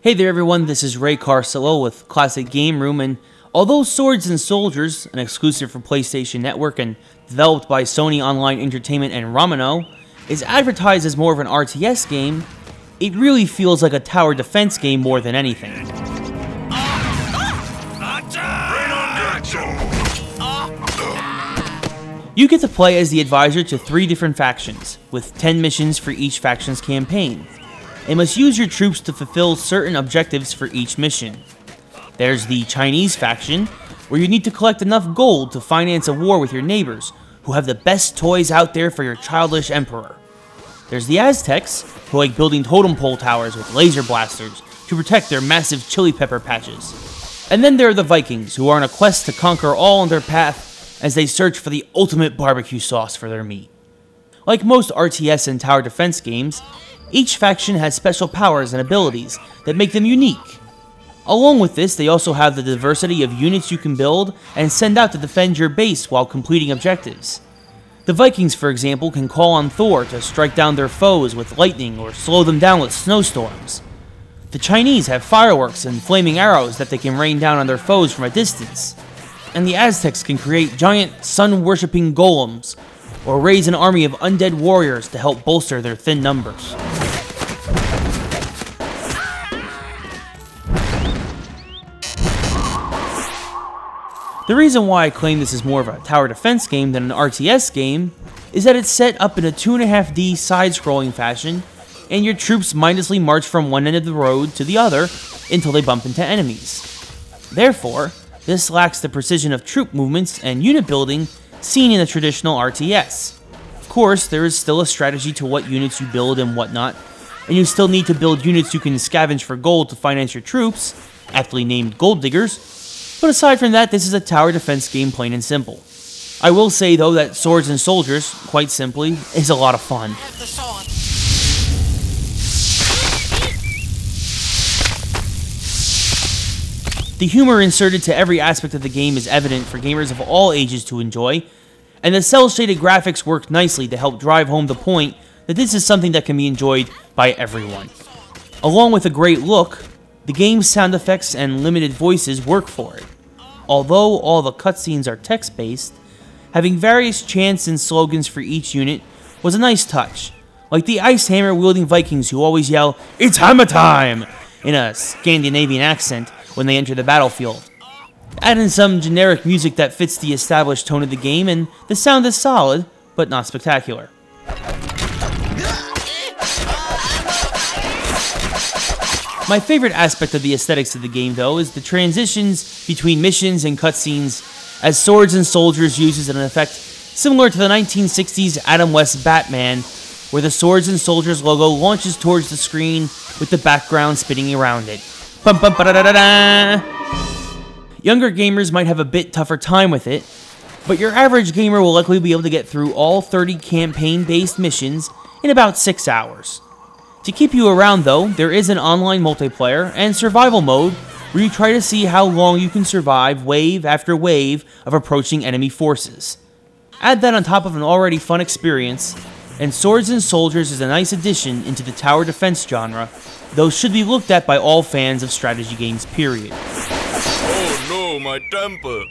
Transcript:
Hey there everyone, this is Ray Carcillo with Classic Game Room, and although Swords and Soldiers, an exclusive for PlayStation Network and developed by Sony Online Entertainment and Ronimo, is advertised as more of an RTS game, it really feels like a tower defense game more than anything. You get to play as the advisor to 3 different factions, with 10 missions for each faction's campaign, and must use your troops to fulfill certain objectives for each mission. There's the Chinese faction, where you need to collect enough gold to finance a war with your neighbors, who have the best toys out there for your childish emperor. There's the Aztecs, who like building totem pole towers with laser blasters to protect their massive chili pepper patches. And then there are the Vikings, who are on a quest to conquer all in their path as they search for the ultimate barbecue sauce for their meat. Like most RTS and tower defense games, each faction has special powers and abilities that make them unique. Along with this, they also have the diversity of units you can build and send out to defend your base while completing objectives. The Vikings, for example, can call on Thor to strike down their foes with lightning or slow them down with snowstorms. The Chinese have fireworks and flaming arrows that they can rain down on their foes from a distance. And the Aztecs can create giant sun-worshipping golems, or raise an army of undead warriors to help bolster their thin numbers. The reason why I claim this is more of a tower defense game than an RTS game is that it's set up in a 2.5D side-scrolling fashion, and your troops mindlessly march from one end of the road to the other until they bump into enemies. Therefore, this lacks the precision of troop movements and unit building seen in a traditional RTS. Of course, there is still a strategy to what units you build and whatnot, and you still need to build units you can scavenge for gold to finance your troops, aptly named gold diggers. But aside from that, this is a tower defense game, plain and simple. I will say though that Swords and Soldiers, quite simply, is a lot of fun. The humor inserted to every aspect of the game is evident for gamers of all ages to enjoy, and the cel-shaded graphics work nicely to help drive home the point that this is something that can be enjoyed by everyone. Along with a great look, the game's sound effects and limited voices work for it. Although all the cutscenes are text-based, having various chants and slogans for each unit was a nice touch, like the ice hammer-wielding Vikings who always yell, "It's hammer time!" in a Scandinavian accent when they enter the battlefield. Add in some generic music that fits the established tone of the game, and the sound is solid, but not spectacular. My favorite aspect of the aesthetics of the game, though, is the transitions between missions and cutscenes, as Swords and Soldiers uses an effect similar to the 1960s Adam West Batman, where the Swords and Soldiers logo launches towards the screen with the background spinning around it. Bum, bum, ba-da-da-da-da. Younger gamers might have a bit tougher time with it, but your average gamer will likely be able to get through all 30 campaign-based missions in about 6 hours. To keep you around though, there is an online multiplayer and survival mode where you try to see how long you can survive wave after wave of approaching enemy forces. Add that on top of an already fun experience, and Swords and Soldiers is a nice addition into the tower defense genre, though should be looked at by all fans of strategy games, period. Oh no, my temper!